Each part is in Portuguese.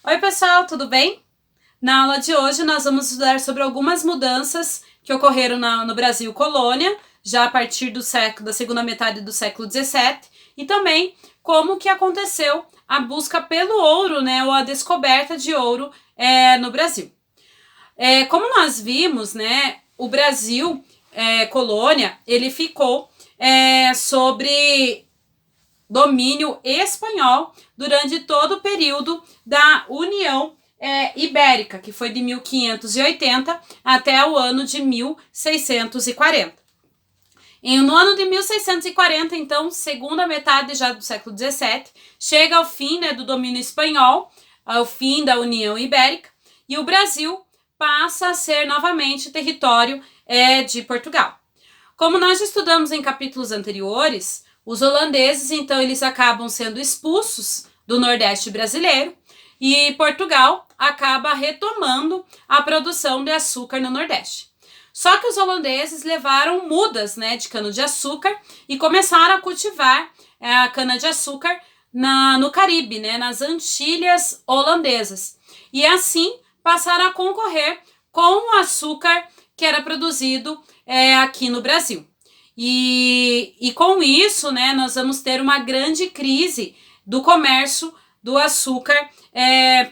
Oi pessoal, tudo bem? Na aula de hoje nós vamos estudar sobre algumas mudanças que ocorreram no Brasil colônia, já a partir da segunda metade do século XVII, e também como que aconteceu a busca pelo ouro, né, ou a descoberta de ouro no Brasil. Como nós vimos, né, o Brasil colônia, ele ficou sobre domínio espanhol durante todo o período da União Ibérica, que foi de 1580 até o ano de 1640. No ano de 1640, então, segunda metade já do século XVII, chega ao fim, né, do domínio espanhol, ao fim da União Ibérica, e o Brasil passa a ser novamente território de Portugal. Como nós já estudamos em capítulos anteriores, os holandeses, então, eles acabam sendo expulsos do Nordeste brasileiro e Portugal acaba retomando a produção de açúcar no Nordeste. Só que os holandeses levaram mudas, né, de cana-de-açúcar e começaram a cultivar a cana-de-açúcar no Caribe, né, nas Antilhas holandesas. E assim passaram a concorrer com o açúcar que era produzido aqui no Brasil. E com isso, né, nós vamos ter uma grande crise do comércio do açúcar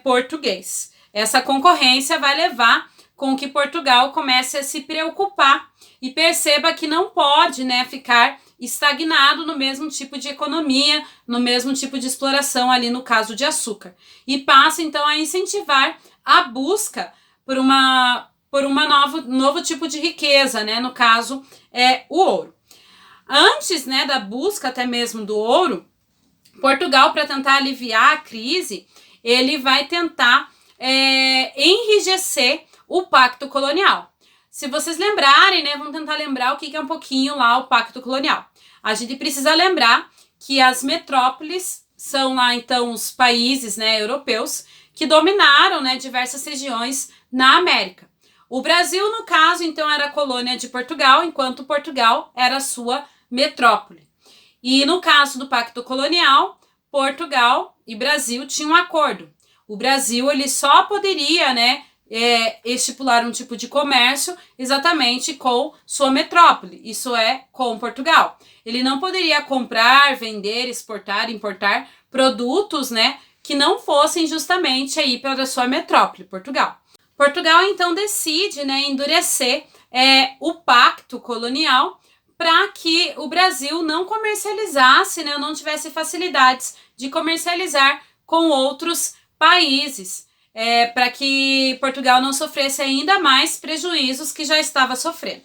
português. Essa concorrência vai levar com que Portugal comece a se preocupar e perceba que não pode, né, ficar estagnado no mesmo tipo de economia, no mesmo tipo de exploração ali no caso de açúcar. E passa então a incentivar a busca por novo tipo de riqueza, né, no caso o ouro. Antes, né, da busca até mesmo do ouro, Portugal, para tentar aliviar a crise, ele vai tentar enrijecer o pacto colonial. Se vocês lembrarem, né, vamos tentar lembrar o que é um pouquinho lá o pacto colonial. A gente precisa lembrar que as metrópoles são lá, então, os países, né, europeus que dominaram, né, diversas regiões na América. O Brasil, no caso, então, era a colônia de Portugal, enquanto Portugal era a sua metrópole. E no caso do Pacto Colonial, Portugal e Brasil tinham um acordo. O Brasil ele só poderia, né, estipular um tipo de comércio exatamente com sua metrópole, isso é, com Portugal. Ele não poderia comprar, vender, exportar, importar produtos, né, que não fossem justamente aí para a sua metrópole, Portugal. Portugal, então, decide, né, endurecer o pacto colonial para que o Brasil não comercializasse, né, não tivesse facilidades de comercializar com outros países, para que Portugal não sofresse ainda mais prejuízos que já estava sofrendo.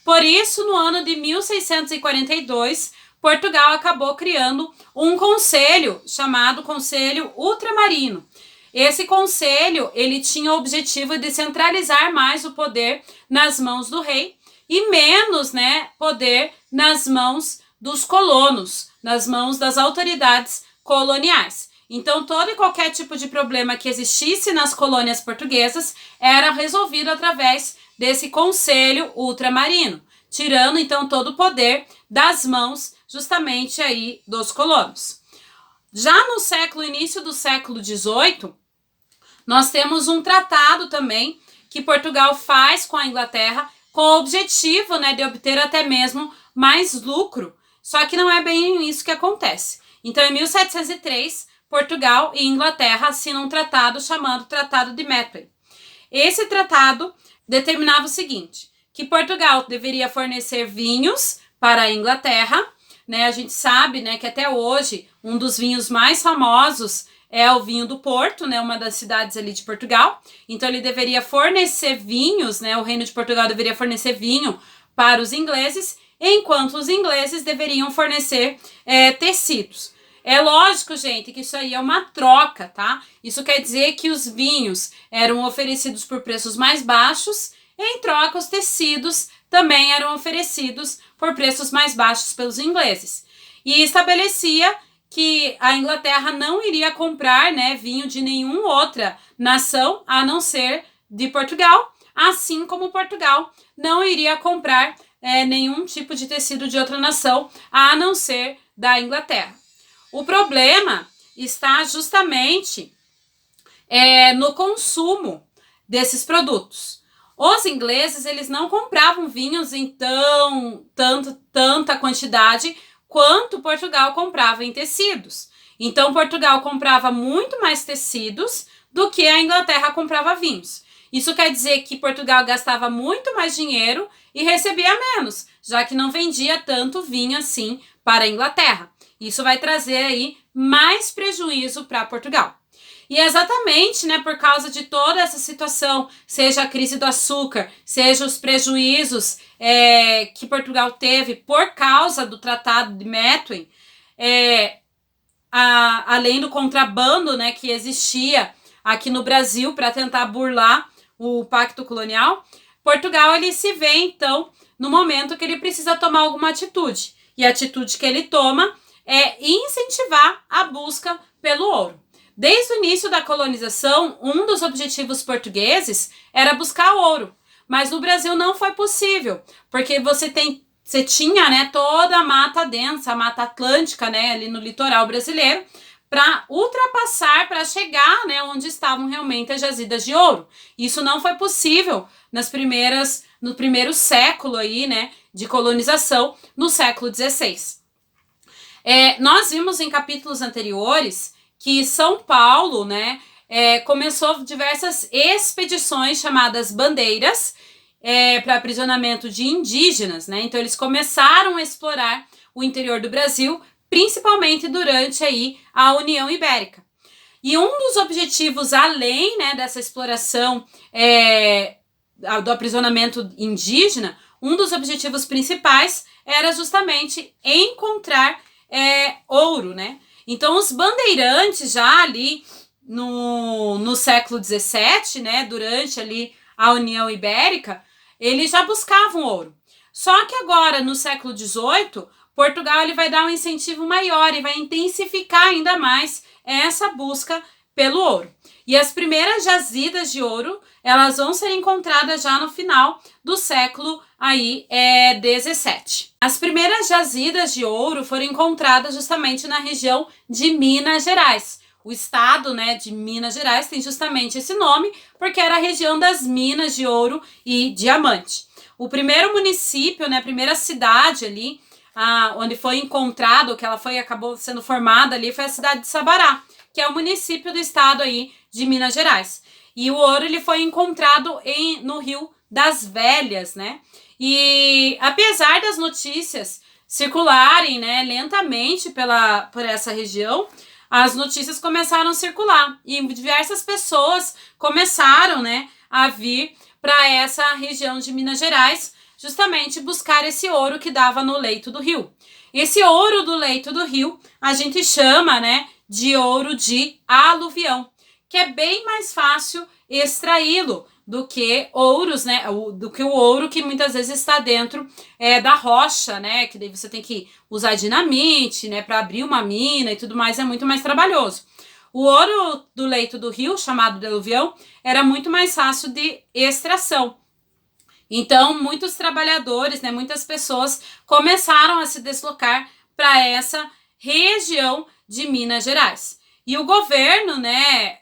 Por isso, no ano de 1642, Portugal acabou criando um conselho chamado Conselho Ultramarino. Esse conselho, ele tinha o objetivo de centralizar mais o poder nas mãos do rei e menos, né, poder nas mãos dos colonos, nas mãos das autoridades coloniais. Então, todo e qualquer tipo de problema que existisse nas colônias portuguesas era resolvido através desse conselho ultramarino, tirando, então, todo o poder das mãos, justamente aí, dos colonos. Já no início do século XVIII, nós temos um tratado também que Portugal faz com a Inglaterra com o objetivo, né, de obter até mesmo mais lucro. Só que não é bem isso que acontece. Então, em 1703, Portugal e Inglaterra assinam um tratado chamado Tratado de Métway. Esse tratado determinava o seguinte, que Portugal deveria fornecer vinhos para a Inglaterra, né? A gente sabe, né, que até hoje um dos vinhos mais famosos é o vinho do Porto, né, uma das cidades ali de Portugal. Então ele deveria fornecer vinhos, né, o Reino de Portugal deveria fornecer vinho para os ingleses, enquanto os ingleses deveriam fornecer tecidos. É lógico, gente, que isso aí é uma troca, tá? Isso quer dizer que os vinhos eram oferecidos por preços mais baixos, em troca os tecidos também eram oferecidos por preços mais baixos pelos ingleses. E estabelecia que a Inglaterra não iria comprar, né, vinho de nenhuma outra nação, a não ser de Portugal, assim como Portugal não iria comprar nenhum tipo de tecido de outra nação, a não ser da Inglaterra. O problema está justamente no consumo desses produtos. Os ingleses, eles não compravam vinhos em tanta quantidade quanto Portugal comprava em tecidos. Então, Portugal comprava muito mais tecidos do que a Inglaterra comprava vinhos. Isso quer dizer que Portugal gastava muito mais dinheiro e recebia menos, já que não vendia tanto vinho assim para a Inglaterra. Isso vai trazer aí mais prejuízo para Portugal. E é exatamente, né, por causa de toda essa situação, seja a crise do açúcar, seja os prejuízos que Portugal teve por causa do Tratado de Methuen, além do contrabando, né, que existia aqui no Brasil para tentar burlar o Pacto Colonial, Portugal ele se vê, então, no momento que ele precisa tomar alguma atitude. E a atitude que ele toma é incentivar a busca pelo ouro. Desde o início da colonização, um dos objetivos portugueses era buscar ouro. Mas no Brasil não foi possível, porque você tinha, né, toda a mata densa, a mata atlântica, né, ali no litoral brasileiro, para ultrapassar, para chegar, né, onde estavam realmente as jazidas de ouro. Isso não foi possível no primeiro século aí, né, de colonização, no século XVI. Nós vimos em capítulos anteriores que São Paulo, né, começou diversas expedições chamadas bandeiras para aprisionamento de indígenas, né? Então eles começaram a explorar o interior do Brasil, principalmente durante aí a União Ibérica. E um dos objetivos, além, né, dessa exploração do aprisionamento indígena, um dos objetivos principais era justamente encontrar ouro, né? Então, os bandeirantes já ali no século XVII, né, durante ali a União Ibérica, eles já buscavam ouro. Só que agora, no século XVIII, Portugal ele vai dar um incentivo maior e vai intensificar ainda mais essa busca pelo ouro. E as primeiras jazidas de ouro, elas vão ser encontradas já no final do século aí, 17. As primeiras jazidas de ouro foram encontradas justamente na região de Minas Gerais. O estado, né, de Minas Gerais tem justamente esse nome porque era a região das minas de ouro e diamante. O primeiro município, né, a primeira cidade ali, onde foi encontrado, que ela acabou sendo formada ali, foi a cidade de Sabará, que é o município do estado aí de Minas Gerais. E o ouro ele foi encontrado no Rio das Velhas, né? E apesar das notícias circularem, né, lentamente por essa região, as notícias começaram a circular e diversas pessoas começaram, né, a vir para essa região de Minas Gerais, justamente buscar esse ouro que dava no leito do rio. Esse ouro do leito do rio a gente chama, né, de ouro de aluvião, que é bem mais fácil extraí-lo do que ouros, né, do que o ouro que muitas vezes está dentro da rocha, né, que daí você tem que usar dinamite, né, para abrir uma mina e tudo mais, é muito mais trabalhoso. O ouro do leito do rio, chamado de aluvião, era muito mais fácil de extração. Então, muitos trabalhadores, né, muitas pessoas começaram a se deslocar para essa região de Minas Gerais. E o governo, né,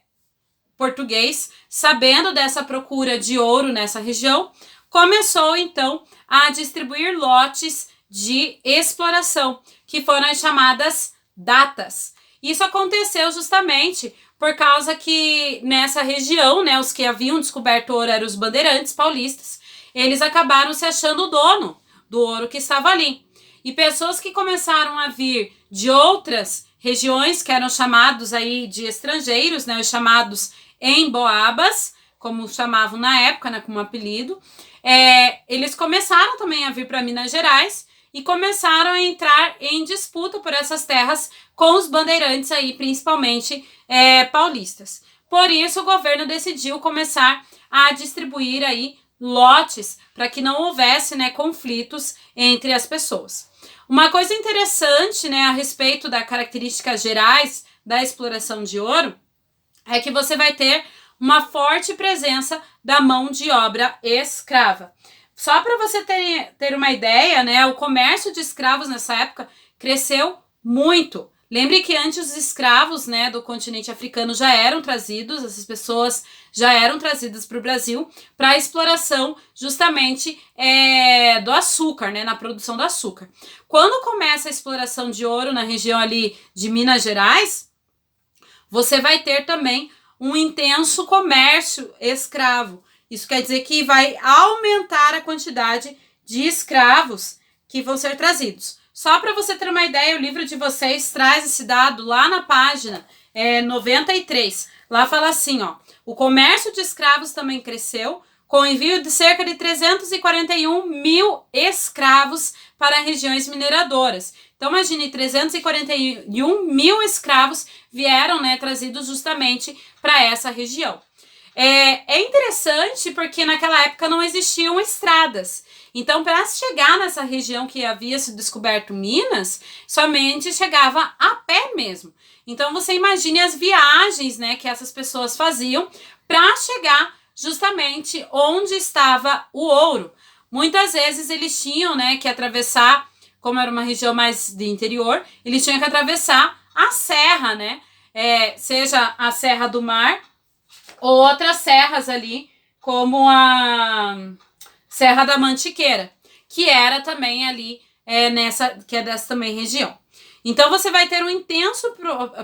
português, sabendo dessa procura de ouro nessa região, começou então a distribuir lotes de exploração, que foram as chamadas datas. Isso aconteceu justamente por causa que nessa região, né, os que haviam descoberto ouro eram os bandeirantes paulistas, eles acabaram se achando o dono do ouro que estava ali. E pessoas que começaram a vir de outras regiões, que eram chamados aí de estrangeiros, né, os chamados emboabas, como chamavam na época, né, como apelido, eles começaram também a vir para Minas Gerais e começaram a entrar em disputa por essas terras com os bandeirantes aí, principalmente paulistas. Por isso, o governo decidiu começar a distribuir aí lotes para que não houvesse, né, conflitos entre as pessoas. Uma coisa interessante, né, a respeito das características gerais da exploração de ouro é que você vai ter uma forte presença da mão de obra escrava. Só para você ter uma ideia, né, o comércio de escravos nessa época cresceu muito. Lembre que antes os escravos, né, do continente africano já eram trazidos, essas pessoas já eram trazidas para o Brasil para exploração justamente do açúcar, né, na produção do açúcar. Quando começa a exploração de ouro na região ali de Minas Gerais, você vai ter também um intenso comércio escravo. Isso quer dizer que vai aumentar a quantidade de escravos que vão ser trazidos. Só para você ter uma ideia, o livro de vocês traz esse dado lá na página 93. Lá fala assim, ó, o comércio de escravos também cresceu, com o envio de cerca de 341 mil escravos para regiões mineradoras. Então, imagine, 341 mil escravos vieram, né, trazidos justamente para essa região. É interessante porque naquela época não existiam estradas. Então, para chegar nessa região que havia se descoberto Minas, somente chegava a pé mesmo. Então, você imagine as viagens, né, que essas pessoas faziam para chegar justamente onde estava o ouro. Muitas vezes eles tinham, né, que atravessar, como era uma região mais de interior, eles tinham que atravessar a serra, né, seja a Serra do Mar ou outras serras ali, como a Serra da Mantiqueira, que era também ali que é dessa também região. Então você vai ter um intenso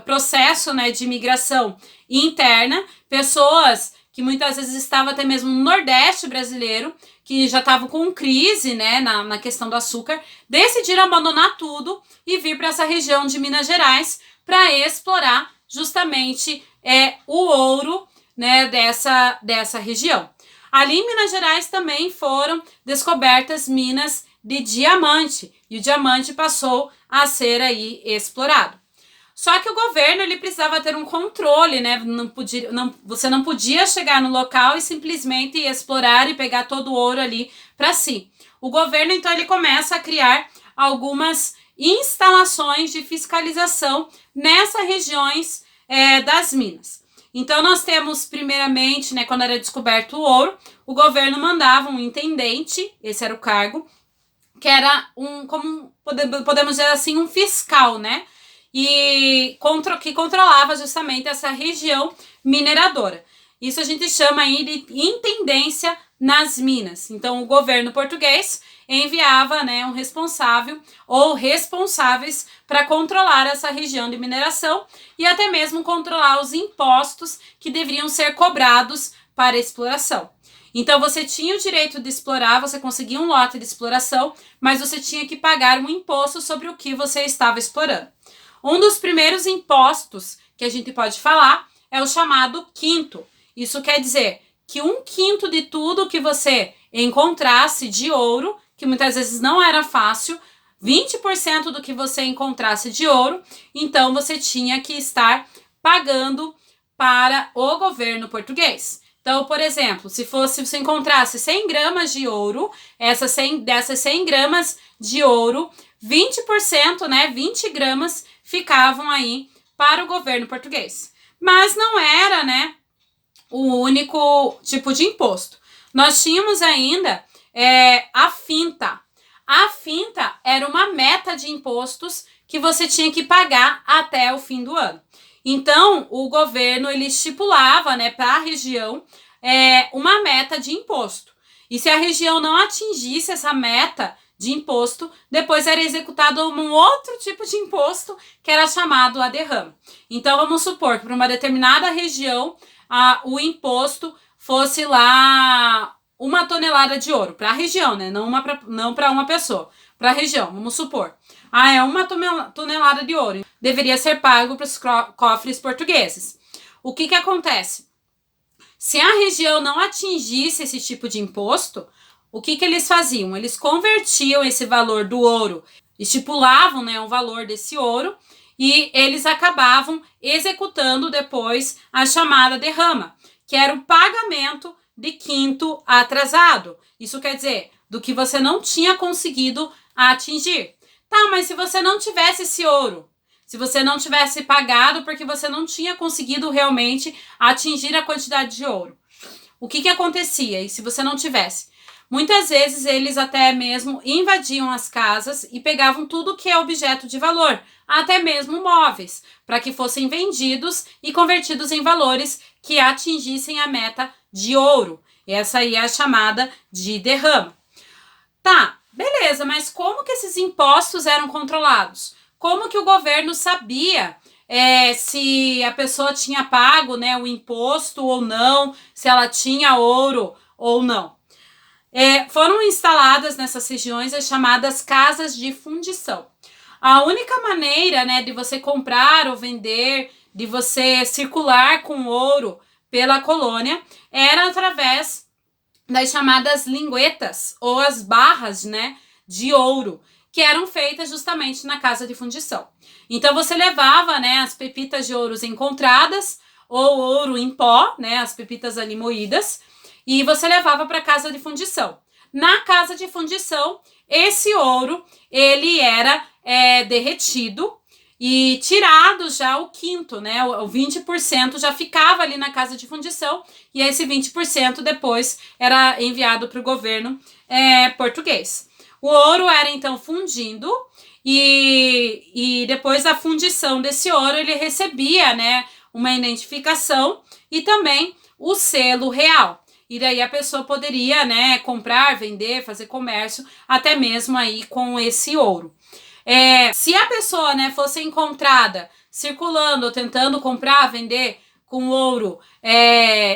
processo, né, de imigração interna, pessoas que muitas vezes estavam até mesmo no Nordeste brasileiro, que já estavam com crise, né, na questão do açúcar, decidiram abandonar tudo e vir para essa região de Minas Gerais para explorar justamente o ouro, né, dessa região. Ali em Minas Gerais também foram descobertas minas de diamante, e o diamante passou a ser aí explorado. Só que o governo ele precisava ter um controle, né? Você não podia chegar no local e simplesmente explorar e pegar todo o ouro ali para si. O governo, então, ele começa a criar algumas instalações de fiscalização nessas regiões das minas. Então, nós temos, primeiramente, né, quando era descoberto o ouro, o governo mandava um intendente, esse era o cargo, que era como podemos dizer assim, um fiscal, né? E que controlava justamente essa região mineradora. Isso a gente chama aí de intendência nas minas. Então, o governo português enviava, né, um responsável ou responsáveis para controlar essa região de mineração e até mesmo controlar os impostos que deveriam ser cobrados para a exploração. Então, você tinha o direito de explorar, você conseguia um lote de exploração, mas você tinha que pagar um imposto sobre o que você estava explorando. Um dos primeiros impostos que a gente pode falar é o chamado quinto. Isso quer dizer que 1/5 de tudo que você encontrasse de ouro, que muitas vezes não era fácil, 20% do que você encontrasse de ouro, então você tinha que estar pagando para o governo português. Então, por exemplo, se você encontrasse 100 gramas de ouro, dessas 100 gramas de ouro, 20%, né, 20 gramas ficavam aí para o governo português. Mas não era, né, o único tipo de imposto. Nós tínhamos ainda a finta. A finta era uma meta de impostos que você tinha que pagar até o fim do ano. Então, o governo ele estipulava, né, para a região uma meta de imposto. E se a região não atingisse essa meta de imposto, depois era executado um outro tipo de imposto que era chamado a derrama. Então, vamos supor que para uma determinada região o imposto fosse lá 1 tonelada de ouro, para a região, né? Não para uma pessoa, para a região, vamos supor. É 1 tonelada de ouro, deveria ser pago para os cofres portugueses. O que acontece? Se a região não atingisse esse tipo de imposto, o que eles faziam? Eles convertiam esse valor do ouro, estipulavam, né, o valor desse ouro e eles acabavam executando depois a chamada derrama, que era o pagamento de quinto atrasado. Isso quer dizer, do que você não tinha conseguido atingir. Tá, mas se você não tivesse esse ouro, se você não tivesse pagado porque você não tinha conseguido realmente atingir a quantidade de ouro, o que acontecia? E se você não tivesse? Muitas vezes eles até mesmo invadiam as casas e pegavam tudo que é objeto de valor, até mesmo móveis, para que fossem vendidos e convertidos em valores que atingissem a meta de ouro. Essa aí é a chamada de derrama. Tá, beleza, mas como que esses impostos eram controlados? Como que o governo sabia se a pessoa tinha pago, né, o imposto ou não, se ela tinha ouro ou não? Foram instaladas nessas regiões as chamadas casas de fundição. A única maneira, né, de você comprar ou vender, de você circular com ouro pela colônia, era através das chamadas linguetas ou as barras, né, de ouro, que eram feitas justamente na casa de fundição. Então você levava, né, as pepitas de ouros encontradas ou ouro em pó, né, as pepitas ali moídas, e você levava para a casa de fundição. Na casa de fundição, esse ouro ele era derretido e tirado já o quinto, né? O 20% já ficava ali na casa de fundição e esse 20% depois era enviado para o governo português. O ouro era então fundido e depois da fundição desse ouro ele recebia, né, uma identificação e também o selo real. E daí a pessoa poderia, né, comprar, vender, fazer comércio, até mesmo aí com esse ouro. Se a pessoa, né, fosse encontrada circulando ou tentando comprar, vender com ouro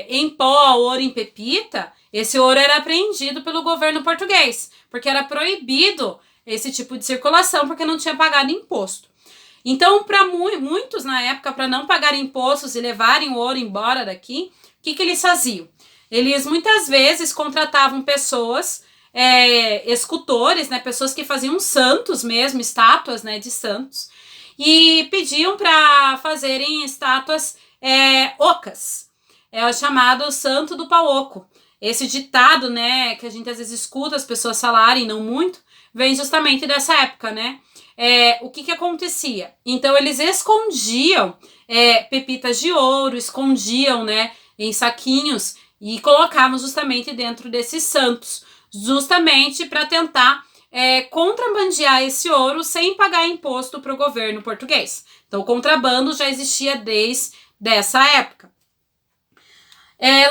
em pó, ouro em pepita, esse ouro era apreendido pelo governo português, porque era proibido esse tipo de circulação, porque não tinha pagado imposto. Então, para muitos na época, para não pagar impostos e levarem o ouro embora daqui, o que eles faziam? Eles muitas vezes contratavam pessoas, escultores, né, pessoas que faziam santos mesmo, estátuas, né, de santos, e pediam para fazerem estátuas ocas, é o chamado Santo do Pau Oco. Esse ditado, né, que a gente às vezes escuta as pessoas falarem, não muito, vem justamente dessa época, né? O que acontecia? Então eles escondiam pepitas de ouro, escondiam, né, em saquinhos e colocavam justamente dentro desses santos, justamente para tentar contrabandear esse ouro sem pagar imposto para o governo português. Então o contrabando já existia desde essa época.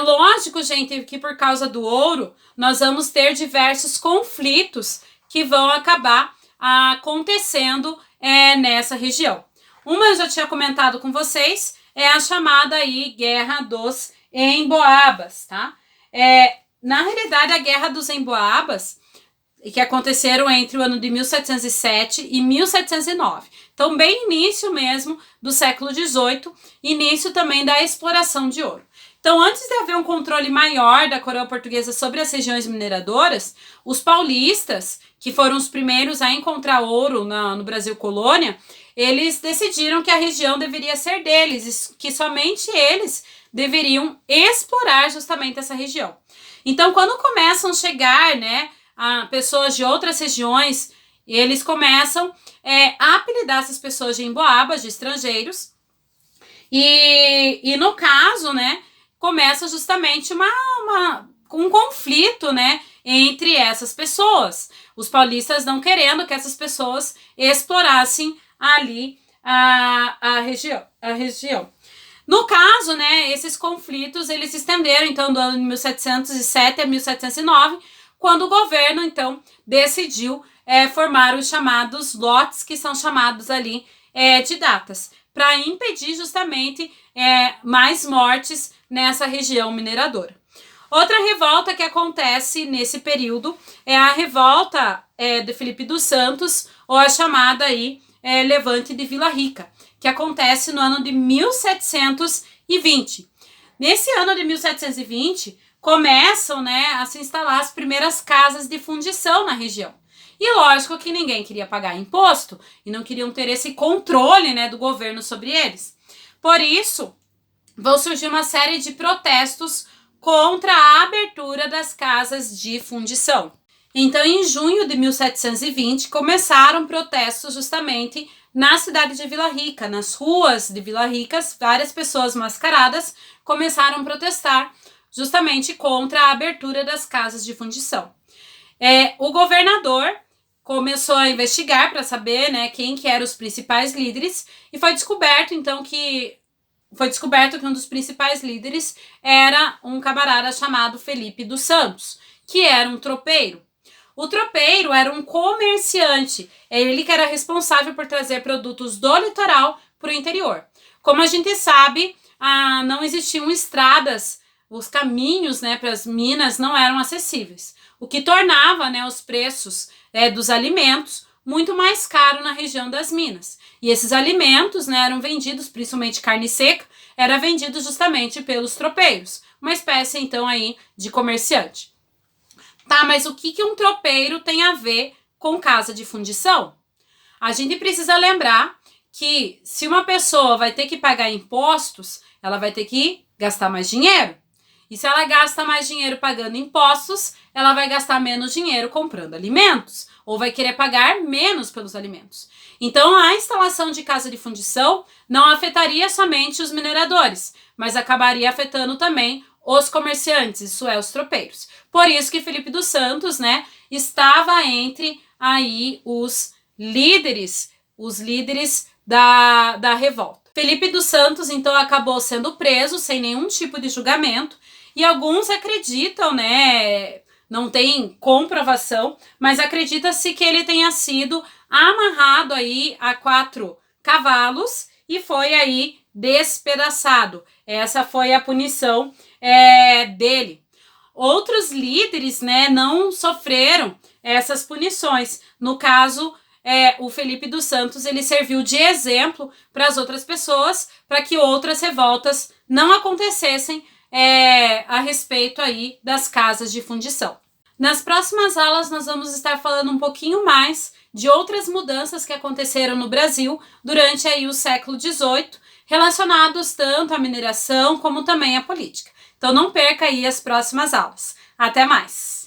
Lógico, gente, que por causa do ouro nós vamos ter diversos conflitos que vão acabar acontecendo nessa região. Uma eu já tinha comentado com vocês, é a chamada aí Guerra dos Emboabas, tá? Na realidade, a Guerra dos Emboabas, que aconteceram entre o ano de 1707 e 1709. Então, bem início mesmo do século XVIII, início também da exploração de ouro. Então, antes de haver um controle maior da coroa portuguesa sobre as regiões mineradoras, os paulistas, que foram os primeiros a encontrar ouro no Brasil colônia, eles decidiram que a região deveria ser deles, que somente eles deveriam explorar justamente essa região. Então, quando começam a chegar, né, pessoas de outras regiões, eles começam a apelidar essas pessoas de emboabas, de estrangeiros, e no caso, né, começa justamente um conflito, né, entre essas pessoas. Os paulistas não querendo que essas pessoas explorassem ali a região. No caso, né, esses conflitos, eles se estenderam, então, do ano de 1707 a 1709, quando o governo, então, decidiu formar os chamados lotes, que são chamados ali de datas, para impedir justamente mais mortes nessa região mineradora. Outra revolta que acontece nesse período é a revolta de Filipe dos Santos, ou a chamada aí Levante de Vila Rica, que acontece no ano de 1720. Nesse ano de 1720, começam, né, a se instalar as primeiras casas de fundição na região. E lógico que ninguém queria pagar imposto e não queriam ter esse controle, né, do governo sobre eles. Por isso, vão surgir uma série de protestos contra a abertura das casas de fundição. Então, em junho de 1720, começaram protestos justamente na cidade de Vila Rica, nas ruas de Vila Rica, várias pessoas mascaradas começaram a protestar justamente contra a abertura das casas de fundição. O governador começou a investigar para saber, né, quem que eram os principais líderes, e foi descoberto então que um dos principais líderes era um camarada chamado Felipe dos Santos, que era um tropeiro. O tropeiro era um comerciante, ele que era responsável por trazer produtos do litoral para o interior. Como a gente sabe, não existiam estradas, os caminhos, né, para as minas não eram acessíveis, o que tornava, né, os preços dos alimentos muito mais caro na região das minas. E esses alimentos, né, eram vendidos, principalmente carne seca, era vendido justamente pelos tropeiros, uma espécie então aí de comerciante. Tá, mas o que um tropeiro tem a ver com casa de fundição? A gente precisa lembrar que se uma pessoa vai ter que pagar impostos, ela vai ter que gastar mais dinheiro. E se ela gasta mais dinheiro pagando impostos, ela vai gastar menos dinheiro comprando alimentos, ou vai querer pagar menos pelos alimentos. Então, a instalação de casa de fundição não afetaria somente os mineradores, mas acabaria afetando também os comerciantes, isso é, os tropeiros. Por isso que Felipe dos Santos, né, estava entre aí os líderes da revolta. Felipe dos Santos, então, acabou sendo preso sem nenhum tipo de julgamento, e alguns acreditam, né, não tem comprovação, mas acredita-se que ele tenha sido amarrado aí a 4 cavalos e foi aí despedaçado. Essa foi a punição dele. Outros líderes, né, não sofreram essas punições. No caso, o Felipe dos Santos, ele serviu de exemplo para as outras pessoas, para que outras revoltas não acontecessem a respeito aí das casas de fundição. Nas próximas aulas nós vamos estar falando um pouquinho mais de outras mudanças que aconteceram no Brasil durante aí o século XVIII, relacionados tanto à mineração como também à política. Então não perca aí as próximas aulas. Até mais!